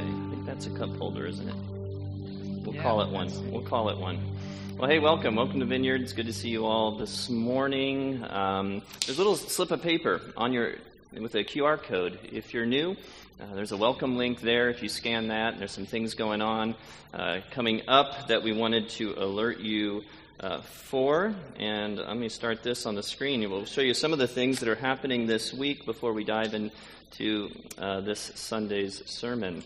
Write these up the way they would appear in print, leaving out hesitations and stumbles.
I think that's a cup holder, isn't it? We'll call it one. We'll call it one. Well, hey, welcome. Welcome to Vineyard. It's good to see you all this morning. There's a little slip of paper on with a QR code. If you're new, there's a welcome link there. If you scan that, and there's some things going on coming up that we wanted to alert you for. And let me start this on the screen. We'll show you some of the things that are happening this week before we dive into this Sunday's sermon.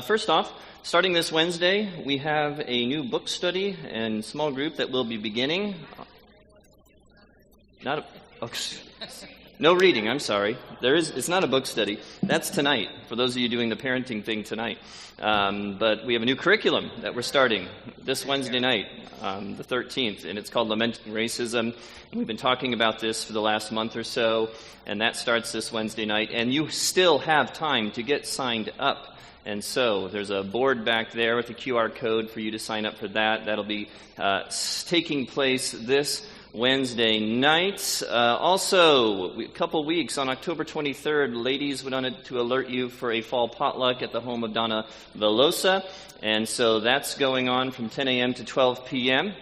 First off, starting this Wednesday, we have a new book study and small group that will be beginning. No reading, I'm sorry. It's not a book study. That's tonight, for those of you doing the parenting thing tonight. But we have a new curriculum that we're starting this Wednesday night, the 13th, and it's called Lamenting Racism. We've been talking about this for the last month or so, and that starts this Wednesday night. And you still have time to get signed up. And so there's a board back there with a QR code for you to sign up for that. That'll be taking place this Wednesday night. Also, a couple weeks, on October 23rd, ladies wanted to alert you for a fall potluck at the home of Donna Velosa. And so that's going on from 10 a.m. to 12 p.m.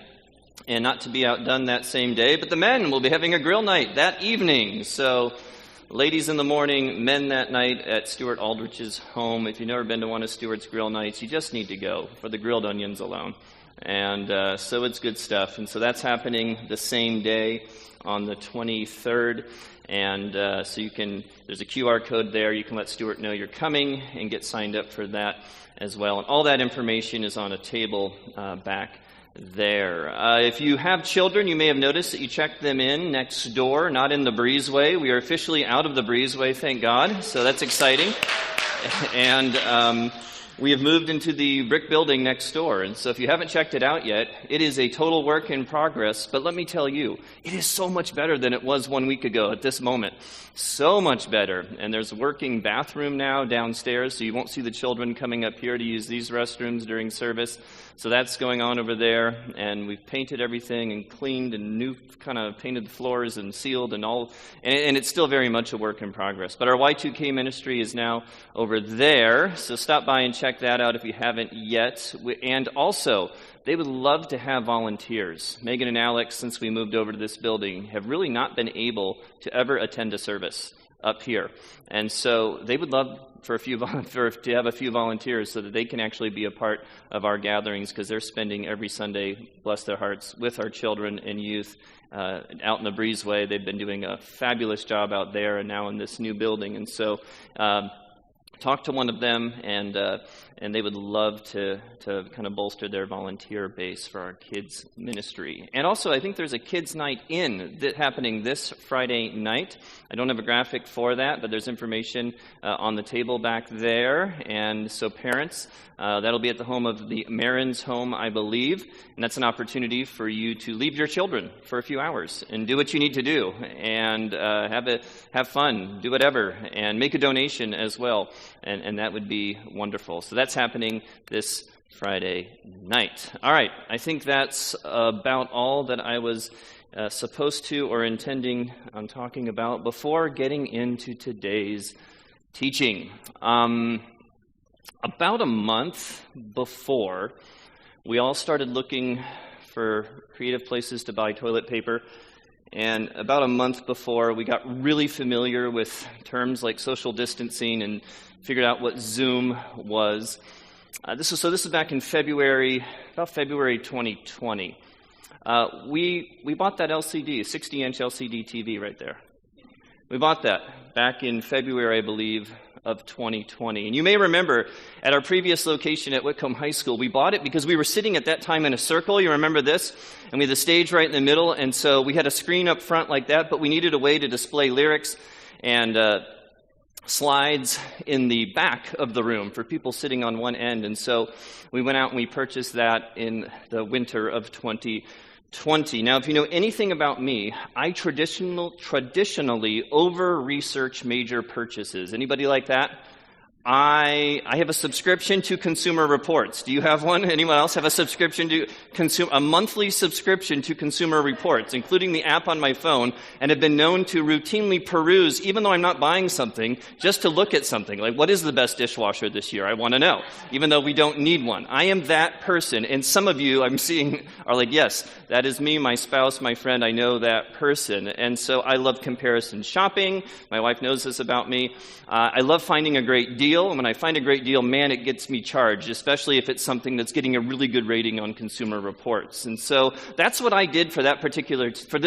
And not to be outdone that same day, but the men will be having a grill night that evening. So ladies in the morning, men that night at Stuart Aldrich's home. If you've never been to one of Stuart's grill nights, you just need to go for the grilled onions alone. And so it's good stuff. And so that's happening the same day on the 23rd. And so there's a QR code there. You can let Stuart know you're coming and get signed up for that as well. And all that information is on a table back there. If you have children, you may have noticed that you checked them in next door, not in the breezeway. We are officially out of the breezeway, thank God. So that's exciting. And we have moved into the brick building next door. And so if you haven't checked it out yet, it is a total work in progress. But let me tell you, it is so much better than it was 1 week ago at this moment. So much better. And there's a working bathroom now downstairs, so you won't see the children coming up here to use these restrooms during service. So that's going on over there. And we've painted everything and cleaned and painted the floors and sealed and all. And it's still very much a work in progress. But our Y2K ministry is now over there. So stop by and check that out if you haven't yet. And also, they would love to have volunteers. Megan and Alex, since we moved over to this building, have really not been able to ever attend a service up here. And so they would love to have a few volunteers so that they can actually be a part of our gatherings, because they're spending every Sunday, bless their hearts, with our children and youth out in the breezeway. They've been doing a fabulous job out there and now in this new building. And so talk to one of them, and they would love to kind of bolster their volunteer base for our kids ministry. And also, I think there's a kids' night in happening this Friday night. I don't have a graphic for that, but there's information on the table back there. And so parents, that'll be at the home of the Marin's home, I believe. And that's an opportunity for you to leave your children for a few hours and do what you need to do, and have fun, do whatever, and make a donation as well. And that would be wonderful. So that's happening this Friday night. All right, I think that's about all that I was supposed to or intending on talking about before getting into today's teaching. About a month before, we all started looking for creative places to buy toilet paper. And about a month before, we got really familiar with terms like social distancing and figured out what Zoom was. This is back in about February 2020. We bought that LCD, 60-inch LCD TV right there. We bought that back in February, I believe, of 2020. And you may remember at our previous location at Whitcomb High School, we bought it because we were sitting at that time in a circle. You remember this? And we had the stage right in the middle, and so we had a screen up front like that, but we needed a way to display lyrics and slides in the back of the room for people sitting on one end. And so we went out and we purchased that in the winter of 2020. Now, if you know anything about me, I traditionally over-research major purchases. Anybody like that? I have a subscription to Consumer Reports. Do you have one? Anyone else have a subscription to a monthly subscription to Consumer Reports, including the app on my phone, and have been known to routinely peruse, even though I'm not buying something, just to look at something. Like, what is the best dishwasher this year? I want to know, even though we don't need one. I am that person, and some of you I'm seeing are like, yes, that is me, my spouse, my friend, I know that person. And so I love comparison shopping. My wife knows this about me. I love finding a great deal. And when I find a great deal, man, it gets me charged, especially if it's something that's getting a really good rating on Consumer Reports. And so that's what I did for this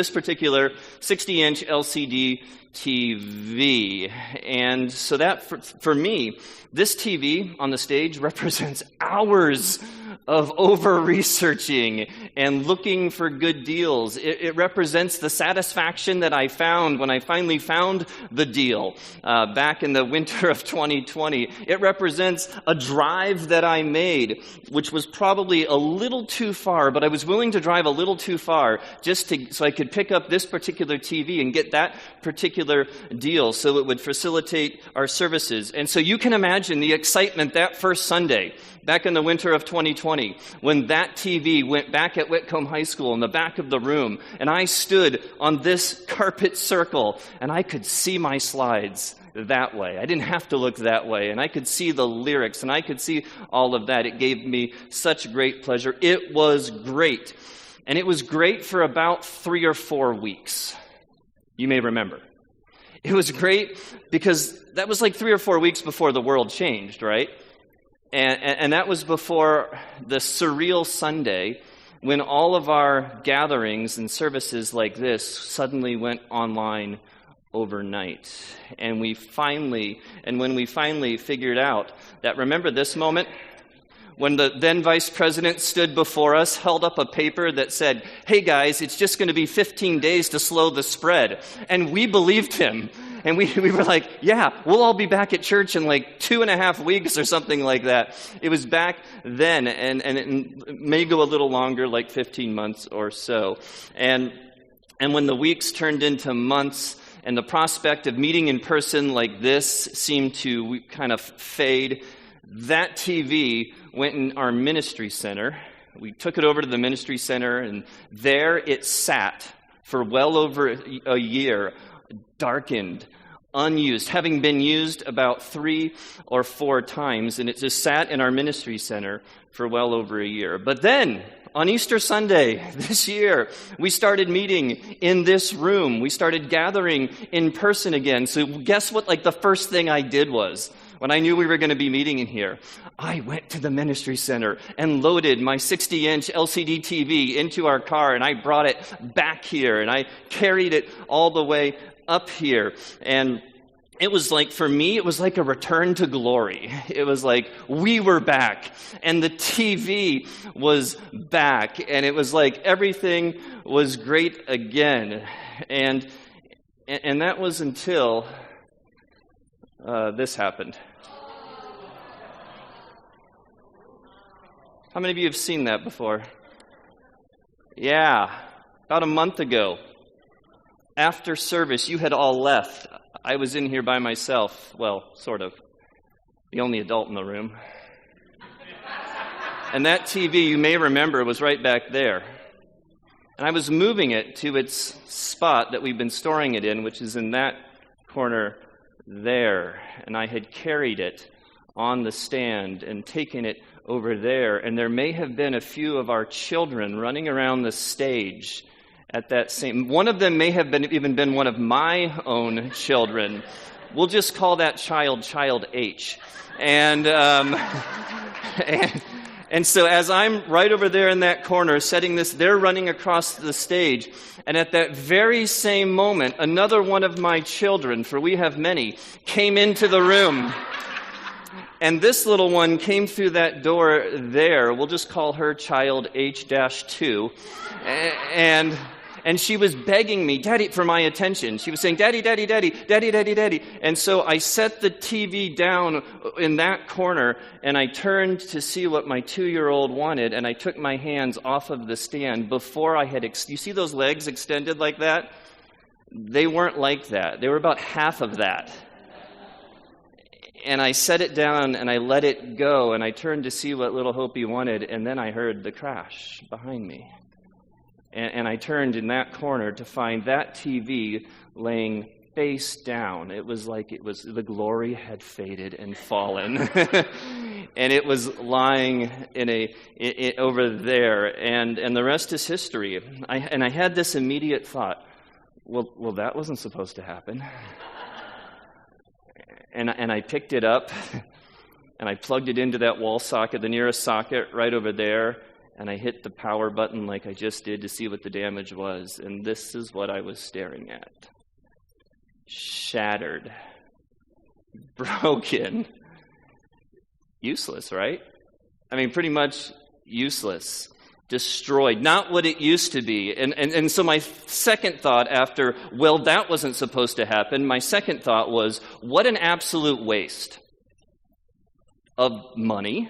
particular 60-inch LCD TV. And so that, for me, this TV on the stage represents hours of over-researching and looking for good deals. It represents the satisfaction that I found when I finally found the deal back in the winter of 2020. It represents a drive that I made, which was probably a little too far, but I was willing to drive a little too far so I could pick up this particular TV and get that particular deal so it would facilitate our services. And so you can imagine the excitement that first Sunday back in the winter of 2020 when that TV went back at Whitcomb High School in the back of the room, and I stood on this carpet circle and I could see my slides that way. I didn't have to look that way, and I could see the lyrics and I could see all of that. It gave me such great pleasure. It was great. And it was great for about 3 or 4 weeks. You may remember. It was great because that was like 3 or 4 weeks before the world changed, right? And that was before the surreal Sunday when all of our gatherings and services like this suddenly went online overnight. And when we finally figured out that, remember this moment? When the then vice president stood before us, held up a paper that said, "Hey guys, it's just going to be 15 days to slow the spread." And we believed him. And we were like, yeah, we'll all be back at church in like 2.5 weeks or something like that. It was back then, and it may go a little longer, like 15 months or so. And when the weeks turned into months, and the prospect of meeting in person like this seemed to kind of fade, that TV went in our ministry center. We took it over to the ministry center, and there it sat for well over a year, darkened, unused, having been used about 3 or 4 times, and it just sat in our ministry center for well over a year. But then, on Easter Sunday this year, we started meeting in this room. We started gathering in person again. So guess what, like the first thing I did was, when I knew we were going to be meeting in here, I went to the ministry center and loaded my 60-inch LCD TV into our car, and I brought it back here, and I carried it all the way up here. And it was like, for me, it was like a return to glory. It was like we were back, and the TV was back, and it was like everything was great again. And that was until this happened. How many of you have seen that before? Yeah, about a month ago. After service, you had all left. I was in here by myself. Well, sort of. The only adult in the room. And that TV, you may remember, was right back there. And I was moving it to its spot that we've been storing it in, which is in that corner there. And I had carried it on the stand and taken it over there. And there may have been a few of our children running around the stage at that same. One of them may have even been one of my own children. We'll just call that child H. And so as I'm right over there in that corner setting this, they're running across the stage. And at that very same moment, another one of my children, for we have many, came into the room. And this little one came through that door there. We'll just call her child H-2. And she was begging me, Daddy, for my attention. She was saying, Daddy, Daddy, Daddy, Daddy, Daddy, Daddy. And so I set the TV down in that corner, and I turned to see what my 2-year-old wanted, and I took my hands off of the stand before I had... You see those legs extended like that? They weren't like that. They were about half of that. And I set it down and I let it go, and I turned to see what little hope he wanted, and then I heard the crash behind me. And I turned in that corner to find that TV laying face down. It was like the glory had faded and fallen. And it was lying over there, and the rest is history. I had this immediate thought, well, that wasn't supposed to happen. And I picked it up, and I plugged it into that wall socket, the nearest socket right over there, and I hit the power button like I just did to see what the damage was. And this is what I was staring at. Shattered. Broken. Useless, right? I mean, pretty much useless. Destroyed. Not what it used to be. And so my second thought after, well, that wasn't supposed to happen, my second thought was, what an absolute waste of money,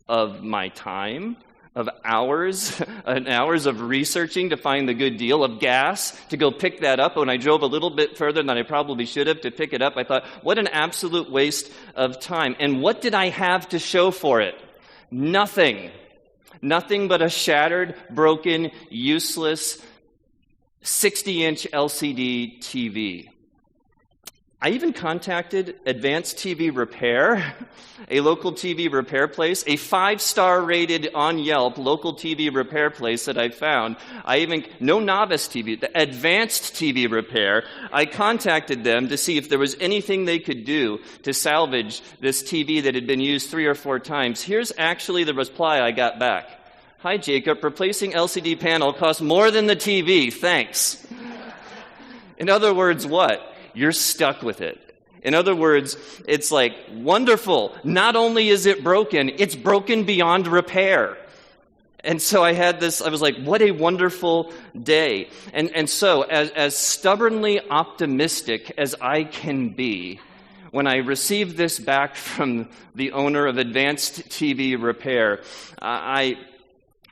of my time, of hours and hours of researching to find the good deal, of gas to go pick that up. When I drove a little bit further than I probably should have to pick it up, I thought, what an absolute waste of time. And what did I have to show for it? Nothing. Nothing but a shattered, broken, useless 60-inch LCD TV. I even contacted Advanced TV Repair, a local TV repair place, a 5-star rated on Yelp local TV repair place that I found. No novice TV, the Advanced TV Repair. I contacted them to see if there was anything they could do to salvage this TV that had been used 3 or 4 times. Here's actually the reply I got back. Hi, Jacob, replacing LCD panel costs more than the TV, thanks. In other words, what? You're stuck with it. In other words, it's like, wonderful. Not only is it broken, it's broken beyond repair. And so I was like, what a wonderful day. And so, as stubbornly optimistic as I can be, when I received this back from the owner of Advanced TV Repair,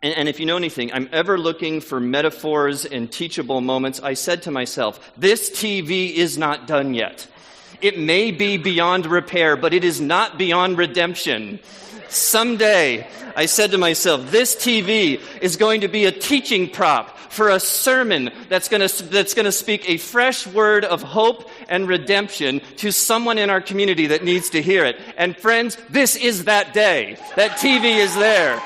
and if you know anything, I'm ever looking for metaphors and teachable moments. I said to myself, this TV is not done yet. It may be beyond repair, but it is not beyond redemption. Someday, I said to myself, this TV is going to be a teaching prop for a sermon that's going to speak a fresh word of hope and redemption to someone in our community that needs to hear it. And friends, this is that day. That TV is there.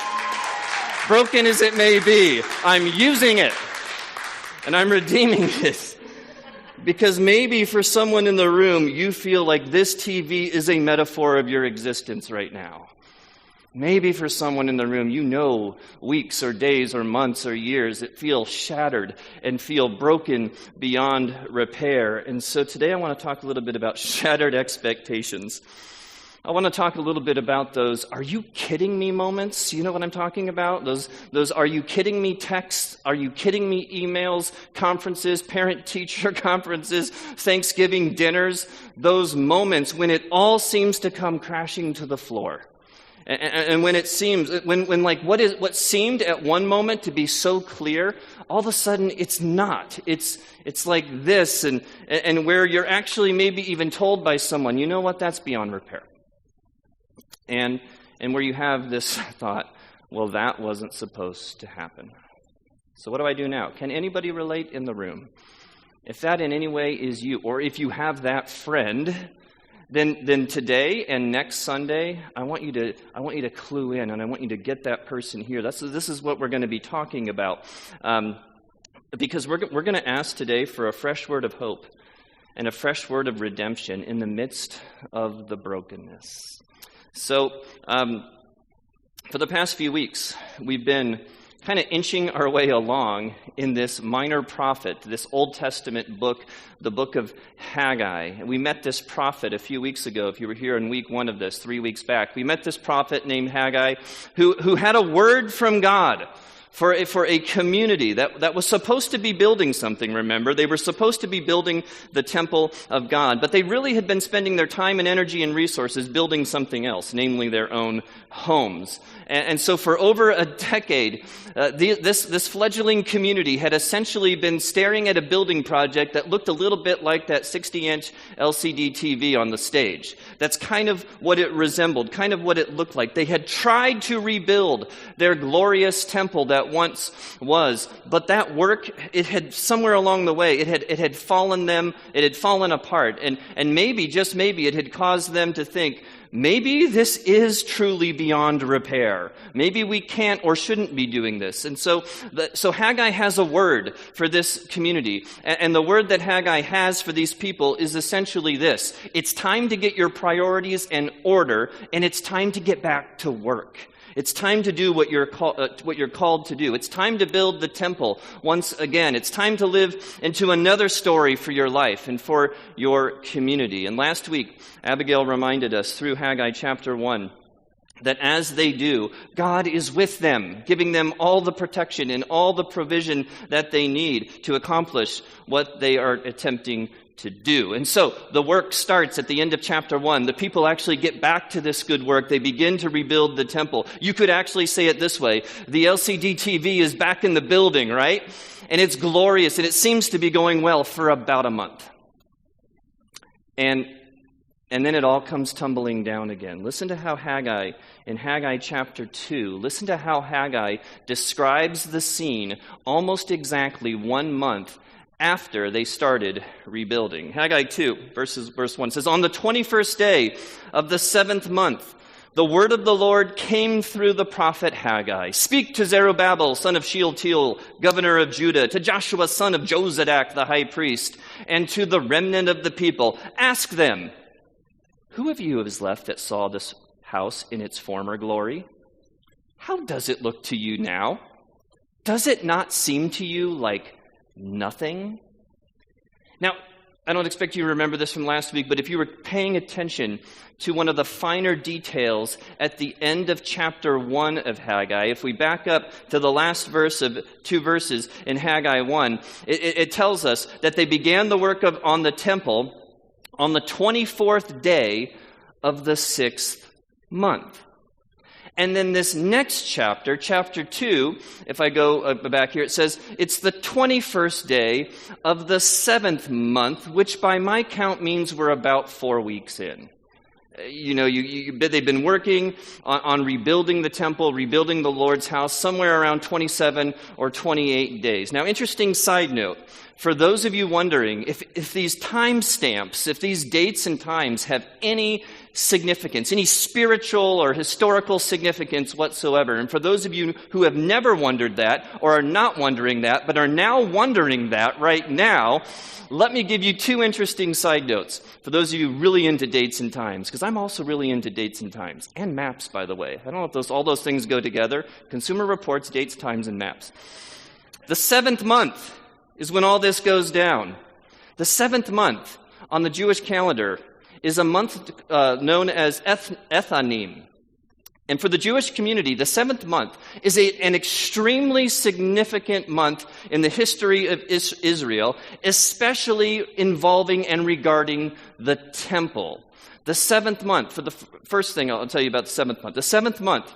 Broken as it may be, I'm using it, and I'm redeeming it. Because maybe for someone in the room, you feel like this TV is a metaphor of your existence right now. Maybe for someone in the room, you know weeks or days or months or years that feel shattered and feel broken beyond repair. And so today I want to talk a little bit about shattered expectations. I want to talk a little bit about those "are you kidding me" moments. You know what I'm talking about? Those "are you kidding me" texts, "are you kidding me" emails, conferences, parent-teacher conferences, Thanksgiving dinners, those moments when it all seems to come crashing to the floor. And when it seems, when like what seemed at one moment to be so clear, all of a sudden it's not. It's like this, and where you're actually maybe even told by someone, you know what, that's beyond repair. And where you have this thought, well, that wasn't supposed to happen. So what do I do now? Can anybody relate in the room? If that in any way is you, or if you have that friend, then today and next Sunday, I want you to clue in, and I want you to get that person here. This is what we're going to be talking about, because we're going to ask today for a fresh word of hope and a fresh word of redemption in the midst of the brokenness. So, for the past few weeks, we've been kind of inching our way along in this minor prophet, this Old Testament book, the book of Haggai. We met this prophet a few weeks ago, if you were here in week 1 of this, 3 weeks back. We met this prophet named Haggai who had a word from God for a community that was supposed to be building something, remember? They were supposed to be building the temple of God, but they really had been spending their time and energy and resources building something else, namely their own homes. And so for over a decade, this fledgling community had essentially been staring at a building project that looked a little bit like that 60-inch LCD TV on the stage. That's kind of what it resembled, kind of what it looked like. They had tried to rebuild their glorious temple that once was, but that work, it had somewhere along the way, it had fallen apart. And maybe, just maybe, it had caused them to think, maybe this is truly beyond repair. Maybe we can't or shouldn't be doing this. And so Haggai has a word for this community. And the word that Haggai has for these people is essentially this. It's time to get your priorities in order, and it's time to get back to work. It's time to do what you're called to do. It's time to build the temple once again. It's time to live into another story for your life and for your community. And last week, Abigail reminded us through Haggai chapter 1 that as they do, God is with them, giving them all the protection and all the provision that they need to accomplish what they are attempting to do. And so the work starts at the end of chapter 1. The people actually get back to this good work. They begin to rebuild the temple. You could actually say it this way. The LCD TV is back in the building, right? And it's glorious, and it seems to be going well for about a month. And then it all comes tumbling down again. Listen to how Haggai, in Haggai chapter 2, listen to how Haggai describes the scene almost exactly 1 month after they started rebuilding. Haggai 2, verse 1 says, "On the 21st day of the 7th month, the word of the Lord came through the prophet Haggai. Speak to Zerubbabel, son of Shealtiel, governor of Judah, to Joshua, son of Jozadak, the high priest, and to the remnant of the people. Ask them, who of you is left that saw this house in its former glory? How does it look to you now? Does it not seem to you like nothing?" Now, I don't expect you to remember this from last week, but if you were paying attention to one of the finer details at the end of chapter 1 of Haggai, if we back up to the last verse of 2 verses in Haggai 1, it tells us that they began the work on the temple on the 24th day of the 6th month. And then this next chapter, chapter 2, if I go back here, it says, it's the 21st day of the 7th month, which by my count means we're about 4 weeks in. They've been working on rebuilding the temple, rebuilding the Lord's house, somewhere around 27 or 28 days. Now, interesting side note, for those of you wondering if these time stamps, if these dates and times have any significance, any spiritual or historical significance whatsoever, and for those of you who have never wondered that or are not wondering that, but are now wondering that right now, let me give you 2 interesting side notes for those of you really into dates and times, because I'm also really into dates and times, and maps, by the way. I don't know if all those things go together. Consumer Reports, dates, times, and maps. The 7th month is when all this goes down. The 7th month on the Jewish calendar is a month known as Ethanim. And for the Jewish community, the 7th month is an extremely significant month in the history of Israel, especially involving and regarding the temple. The 7th month, for the first thing I'll tell you about the 7th month. The 7th month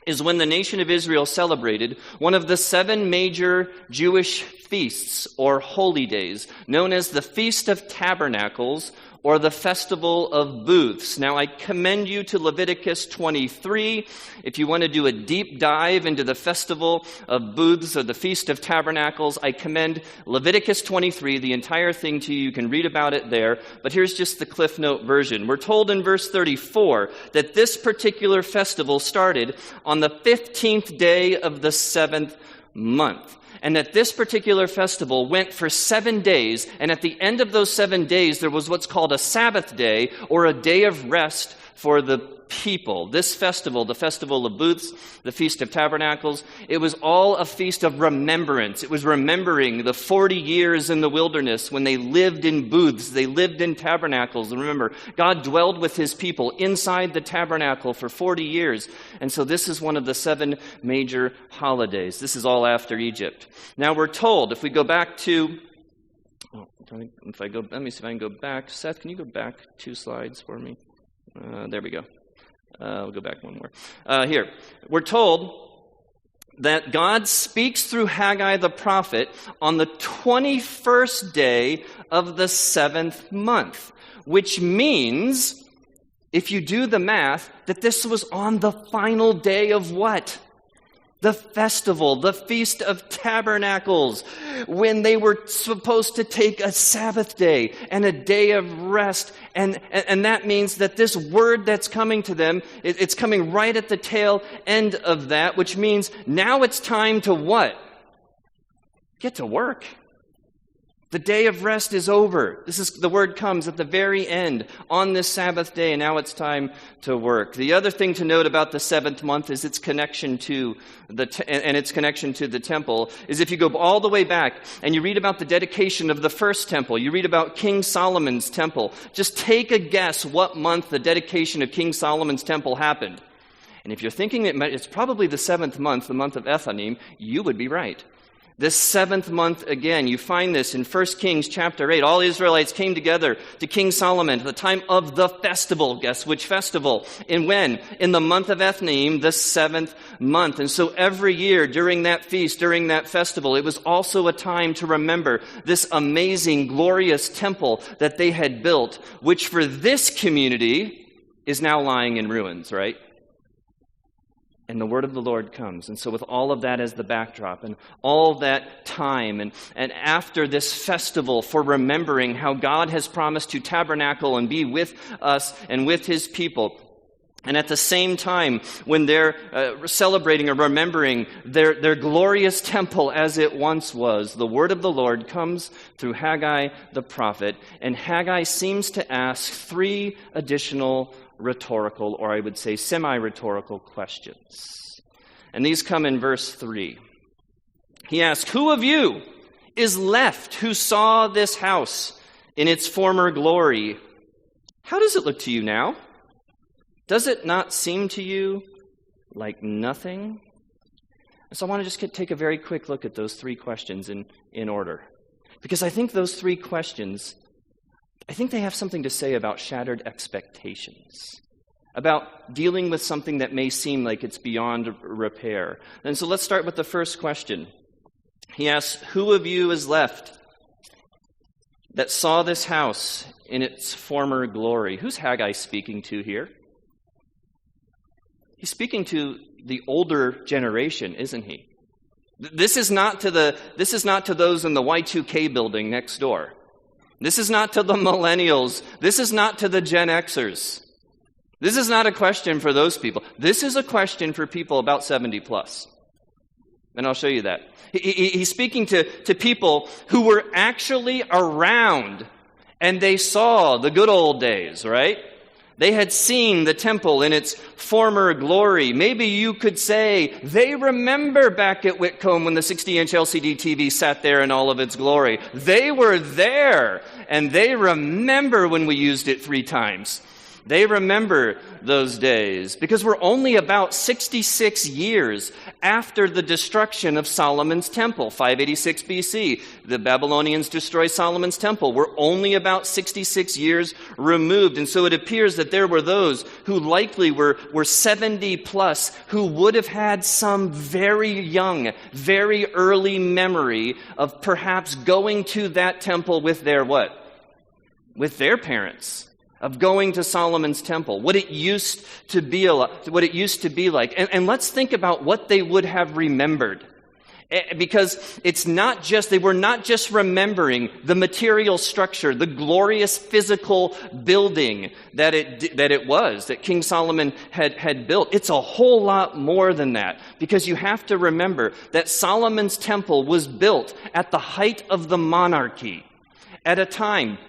is when the nation of Israel celebrated one of the 7 major Jewish feasts or holy days, known as the Feast of Tabernacles or the Festival of Booths. Now, I commend you to Leviticus 23. If you want to do a deep dive into the Festival of Booths or the Feast of Tabernacles, I commend Leviticus 23, the entire thing to you. You can read about it there. But here's just the Cliff Note version. We're told in verse 34 that this particular festival started on the 15th day of the 7th month. And that this particular festival went for 7 days, and at the end of those 7 days, there was what's called a Sabbath day, or a day of rest for the people. This festival, the Festival of Booths, the Feast of Tabernacles, it was all a feast of remembrance. It was remembering the 40 years in the wilderness when they lived in booths, they lived in tabernacles. And remember, God dwelled with his people inside the tabernacle for 40 years. And so this is one of the 7 major holidays. This is all after Egypt. Now we're told, if we go back to, let me see if I can go back. Seth, can you go back 2 slides for me? There we go. We'll go back one more. Here, we're told that God speaks through Haggai the prophet on the 21st day of the 7th month, which means, if you do the math, that this was on the final day of what? The festival, the Feast of Tabernacles, when they were supposed to take a Sabbath day and a day of rest. And that means that this word that's coming to them, it's coming right at the tail end of that, which means now it's time to what? Get to work. The day of rest is over. The word comes at the very end on this Sabbath day, and now it's time to work. The other thing to note about the 7th month is its connection to its connection to the temple is if you go all the way back and you read about the dedication of the first temple, you read about King Solomon's temple. Just take a guess what month the dedication of King Solomon's temple happened. And if you're thinking it's probably the 7th month, the month of Ethanim, you would be right. This 7th month, again, you find this in 1 Kings chapter 8. All Israelites came together to King Solomon at the time of the festival. Guess which festival? And when? In the month of Ethanim, the 7th month. And so every year during that feast, during that festival, it was also a time to remember this amazing, glorious temple that they had built, which for this community is now lying in ruins, right? And the word of the Lord comes. And so with all of that as the backdrop and all that time and after this festival for remembering how God has promised to tabernacle and be with us and with his people, and at the same time, when they're celebrating or remembering their glorious temple as it once was, the word of the Lord comes through Haggai the prophet, and Haggai seems to ask 3 additional rhetorical, or I would say semi-rhetorical questions. And these come in verse 3. He asks, "Who of you is left who saw this house in its former glory? How does it look to you now? Does it not seem to you like nothing?" So I want to just take a very quick look at those 3 questions in order. Because I think those 3 questions, I think they have something to say about shattered expectations, about dealing with something that may seem like it's beyond repair. And so let's start with the first question. He asks, "Who of you is left that saw this house in its former glory?" Who's Haggai speaking to here? He's speaking to the older generation, isn't he? This is not to those in the Y2K building next door. This is not to the millennials. This is not to the Gen Xers. This is not a question for those people. This is a question for people about 70 plus. And I'll show you that. He's speaking to people who were actually around and they saw the good old days, right? They had seen the temple in its former glory. Maybe you could say they remember back at Whitcomb when the 60-inch LCD TV sat there in all of its glory. They were there, and they remember when we used it 3 times. They remember those days because we're only about 66 years after the destruction of Solomon's temple, 586 BC. The Babylonians destroy Solomon's temple. We're only about 66 years removed. And so it appears that there were those who likely were 70 plus who would have had some very young, very early memory of perhaps going to that temple with their what? With their parents. Of going to Solomon's temple, what it used to be like. And let's think about what they would have remembered. Because they were not just remembering the material structure, the glorious physical building that King Solomon had built. It's a whole lot more than that. Because you have to remember that Solomon's temple was built at the height of the monarchy, at a time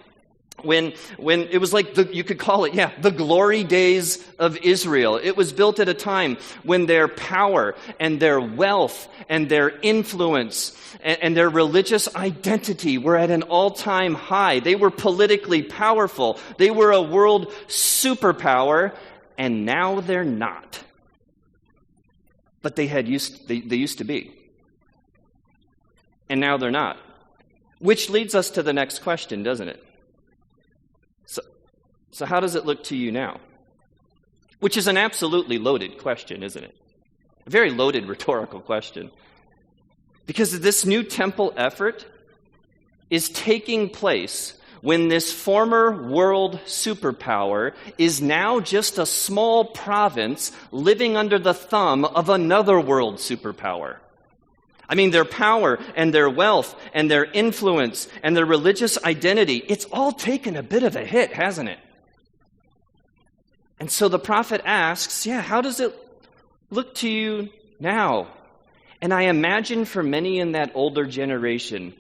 when it was like you could call it, the glory days of Israel. It was built at a time when their power and their wealth and their influence and their religious identity were at an all-time high. They were politically powerful. They were a world superpower, and now they're not. But they used to be. And now they're not. Which leads us to the next question, doesn't it? So how does it look to you now? Which is an absolutely loaded question, isn't it? A very loaded rhetorical question. Because this new temple effort is taking place when this former world superpower is now just a small province living under the thumb of another world superpower. I mean, their power and their wealth and their influence and their religious identity, it's all taken a bit of a hit, hasn't it? And so the prophet asks, how does it look to you now? And I imagine for many in that older generation,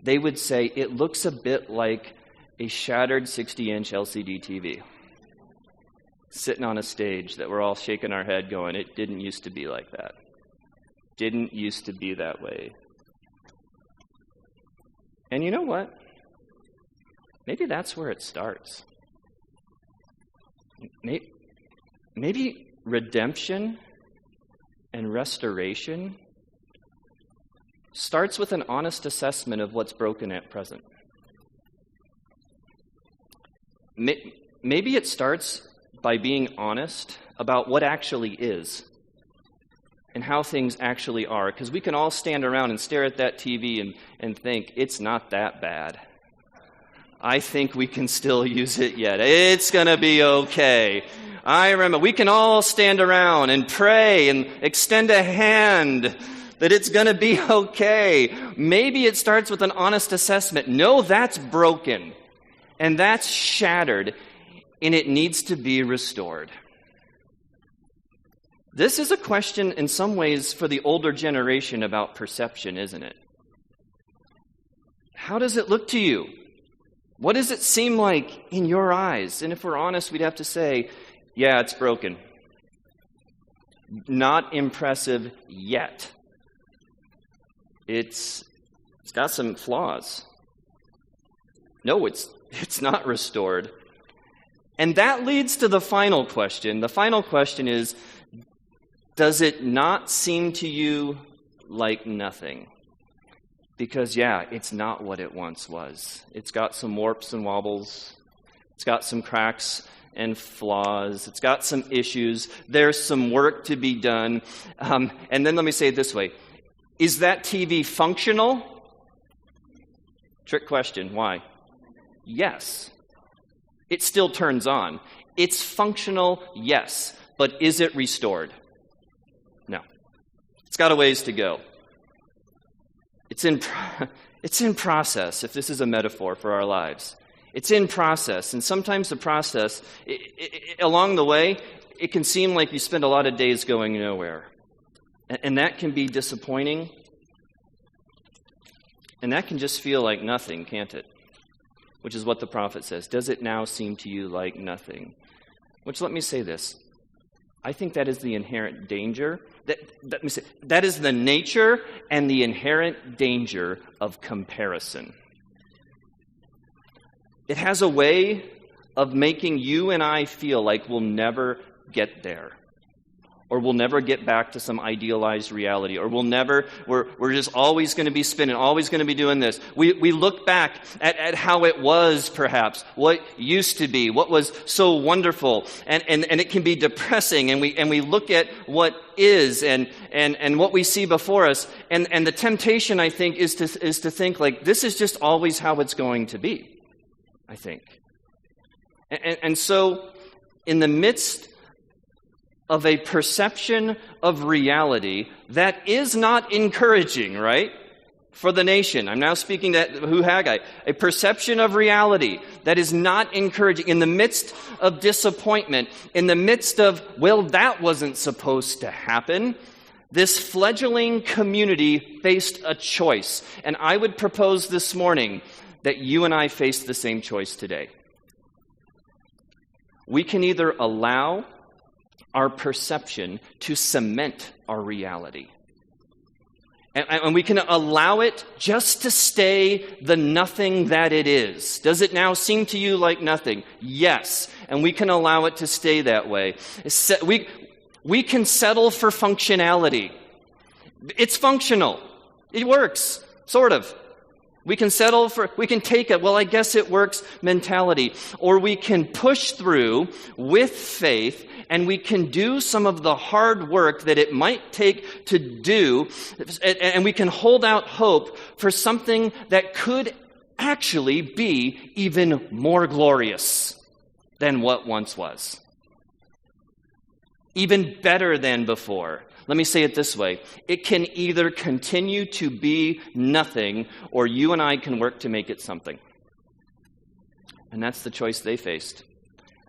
they would say it looks a bit like a shattered 60-inch LCD TV sitting on a stage that we're all shaking our head going, it didn't used to be like that. Didn't used to be that way. And you know what? Maybe that's where it starts. Maybe redemption and restoration starts with an honest assessment of what's broken at present. Maybe it starts by being honest about what actually is and how things actually are. Because we can all stand around and stare at that TV and think, it's not that bad. I think we can still use it yet. It's going to be okay. I remember we can all stand around and pray and extend a hand that it's going to be okay. Maybe it starts with an honest assessment. No, that's broken. And that's shattered. And it needs to be restored. This is a question in some ways for the older generation about perception, isn't it? How does it look to you? What does it seem like in your eyes? And if we're honest, we'd have to say, it's broken. Not impressive yet. It's got some flaws. No, it's not restored. And that leads to the final question. The final question is, does it not seem to you like nothing? Because, it's not what it once was. It's got some warps and wobbles. It's got some cracks and flaws. It's got some issues. There's some work to be done. And then let me say it this way. Is that TV functional? Trick question. Why? Yes. It still turns on. It's functional, yes. But is it restored? No. It's got a ways to go. It's in process, if this is a metaphor for our lives. It's in process, and sometimes the process, along the way, it can seem like you spend a lot of days going nowhere. And that can be disappointing, and that can just feel like nothing, can't it? Which is what the prophet says. Does it now seem to you like nothing? Which, let me say this. I think that is the inherent danger. That is the nature and the inherent danger of comparison. It has a way of making you and I feel like we'll never get there. Or we'll never get back to some idealized reality. Or we're just always going to be spinning, always going to be doing this. We look back at how it was, perhaps, what used to be, what was so wonderful. And it can be depressing. And we look at what is and what we see before us. And the temptation, I think, is to think like, this is just always how it's going to be, I think. And so, in the midst of a perception of reality that is not encouraging, right? For the nation. I'm now speaking to Haggai. A perception of reality that is not encouraging. In the midst of disappointment, in the midst of, that wasn't supposed to happen, this fledgling community faced a choice. And I would propose this morning that you and I face the same choice today. We can either allow our perception to cement our reality. And we can allow it just to stay the nothing that it is. Does it now seem to you like nothing? Yes. And we can allow it to stay that way. We can settle for functionality. It's functional. It works, sort of. We can take it, well, I guess it works mentality. Or we can push through with faith, and we can do some of the hard work that it might take to do, and we can hold out hope for something that could actually be even more glorious than what once was. Even better than before. Let me say it this way. It can either continue to be nothing, or you and I can work to make it something. And that's the choice they faced.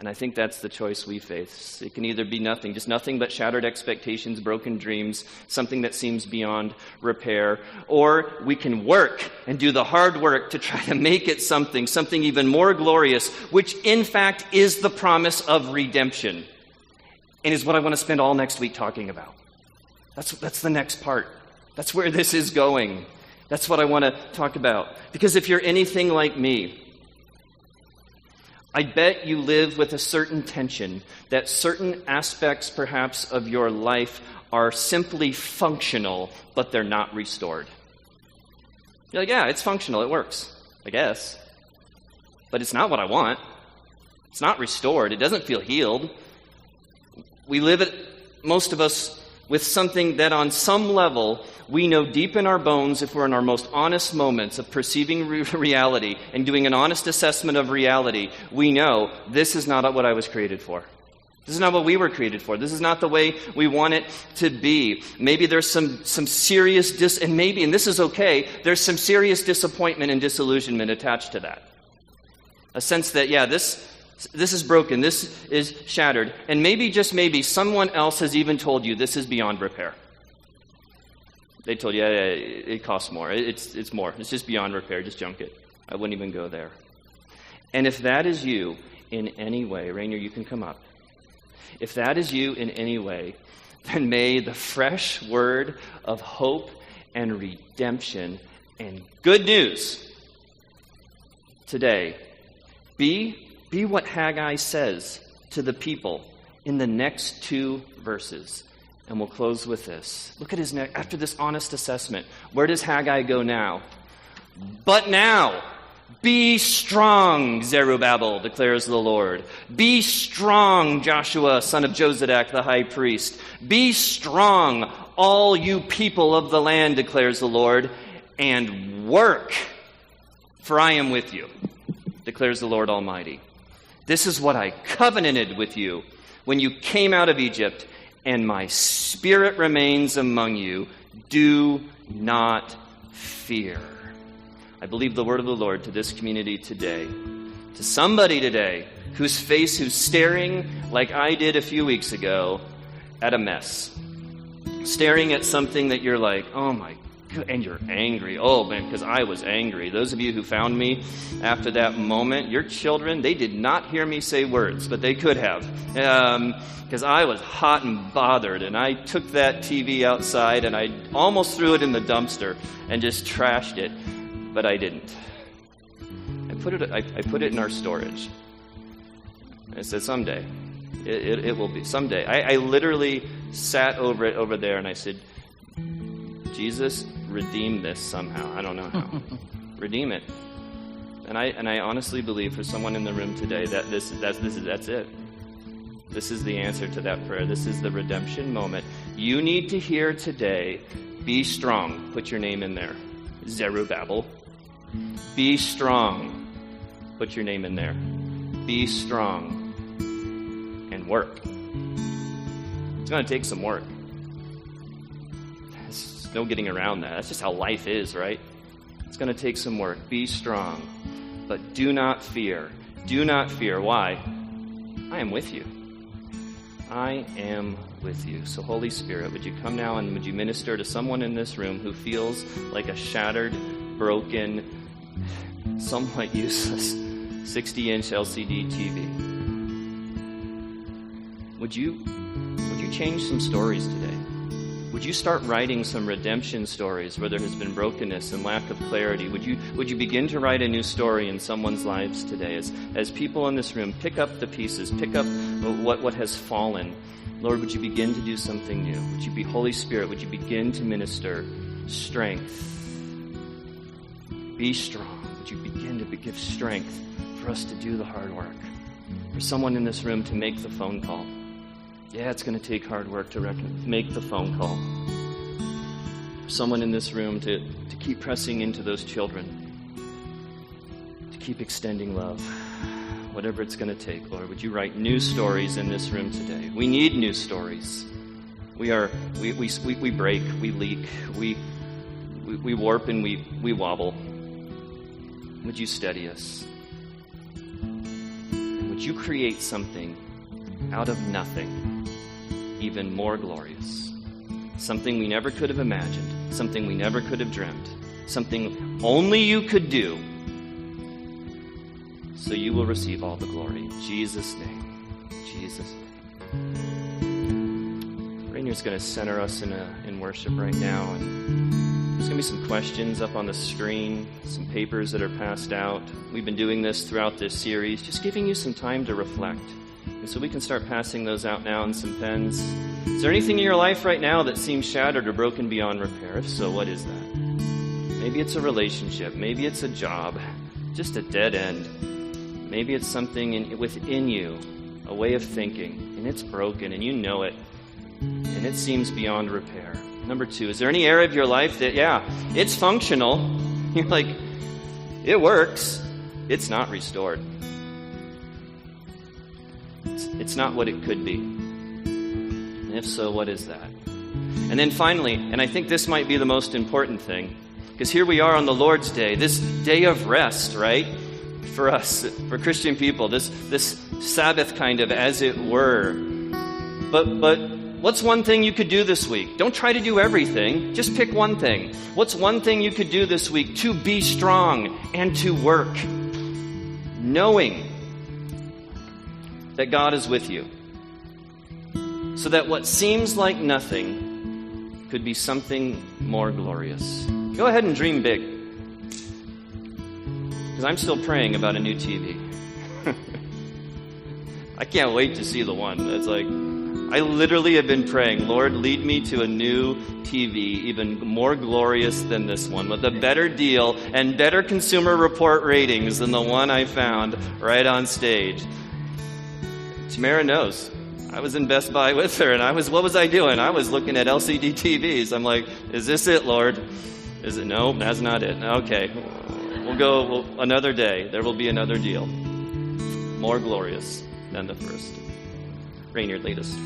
And I think that's the choice we face. It can either be nothing, just nothing but shattered expectations, broken dreams, something that seems beyond repair, or we can work and do the hard work to try to make it something even more glorious, which in fact is the promise of redemption, and is what I want to spend all next week talking about. That's the next part. That's where this is going. That's what I want to talk about. Because if you're anything like me, I bet you live with a certain tension that certain aspects perhaps of your life are simply functional, but they're not restored. You're like, yeah, it's functional, it works, I guess. But it's not what I want. It's not restored. It doesn't feel healed. We live it, most of us, with something that on some level we know deep in our bones, if we're in our most honest moments of perceiving reality and doing an honest assessment of reality, we know this is not what I was created for. This is not what we were created for. This is not the way we want it to be. Maybe there's some serious and this is okay, there's some serious disappointment and disillusionment attached to that. A sense that, yeah, this is broken, this is shattered. And maybe, just maybe, someone else has even told you this is beyond repair. They told you, yeah, it costs more. It's more. It's just beyond repair. Just junk it. I wouldn't even go there. And if that is you in any way, Rainier, you can come up. If that is you in any way, then may the fresh word of hope and redemption and good news today be what Haggai says to the people in the next 2 verses. And we'll close with this. Look at his next, after this honest assessment. Where does Haggai go now? But now, be strong, Zerubbabel, declares the Lord. Be strong, Joshua, son of Jozadak, the high priest. Be strong, all you people of the land, declares the Lord, and work, for I am with you, declares the Lord Almighty. This is what I covenanted with you when you came out of Egypt, and my spirit remains among you. Do not fear. I believe the word of the Lord to this community today, to somebody today who's staring like I did a few weeks ago at a mess, staring at something that you're like, oh my God, and you're angry. Oh man, because I was angry. Those of you who found me after that moment, your children, they did not hear me say words, but they could have. Because I was hot and bothered, and I took that TV outside and I almost threw it in the dumpster and just trashed it, but I didn't. I put it in our storage. I said, someday, it will be, someday. I literally sat over it over there and I said, Jesus, redeem this somehow. I don't know how. Redeem it. And I honestly believe for someone in the room today that that's it. This is the answer to that prayer. This is the redemption moment. You need to hear today, be strong. Put your name in there. Zerubbabel. Be strong. Put your name in there. Be strong. And work. It's going to take some work. There's no getting around that. That's just how life is, right? It's going to take some work. Be strong. But do not fear. Do not fear. Why? I am with you. I am with you. So Holy Spirit, would you come now and would you minister to someone in this room who feels like a shattered, broken, somewhat useless 60-inch LCD TV. Would you change some stories today? Would you start writing some redemption stories where there has been brokenness and lack of clarity? Would you begin to write a new story in someone's lives today as people in this room pick up the pieces, pick up what has fallen? Lord, would you begin to do something new? Would you be, Holy Spirit, would you begin to minister strength? Be strong. Would you begin to give strength for us to do the hard work? For someone in this room to make the phone call. Yeah, it's going to take hard work to make the phone call. For someone in this room to keep pressing into those children. To keep extending love. Whatever it's going to take, Lord, would you write new stories in this room today? We need new stories. We break, we leak, we warp, and we wobble. Would you steady us? And would you create something out of nothing, even more glorious? Something we never could have imagined, something we never could have dreamt, something only you could do. So you will receive all the glory. In Jesus' name. Jesus' name. Rainier's going to center us in worship right now. And there's going to be some questions up on the screen, some papers that are passed out. We've been doing this throughout this series, just giving you some time to reflect. And so we can start passing those out now in some pens. Is there anything in your life right now that seems shattered or broken beyond repair? If so, what is that? Maybe it's a relationship. Maybe it's a job. Just a dead end. Maybe it's something within you, a way of thinking, and it's broken, and you know it, and it seems beyond repair. Number 2, is there any area of your life that, it's functional? You're like, it works. It's not restored. It's not what it could be. And if so, what is that? And then finally, and I think this might be the most important thing, because here we are on the Lord's Day, this day of rest, right? For us, for Christian people, this Sabbath kind of, as it were. But what's one thing you could do this week? Don't try to do everything. Just pick one thing. What's one thing you could do this week to be strong and to work? Knowing that God is with you. So that what seems like nothing could be something more glorious. Go ahead and dream big. Because I'm still praying about a new TV. I can't wait to see the one. It's like, I literally have been praying, Lord, lead me to a new TV, even more glorious than this one, with a better deal and better Consumer Report ratings than the one I found right on stage. Tamara knows. I was in Best Buy with her, and what was I doing? I was looking at LCD TVs. I'm like, is this it, Lord? Is it? No, that's not it. Okay. We'll go another day. There will be another deal. More glorious than the first. Rainier, lead us.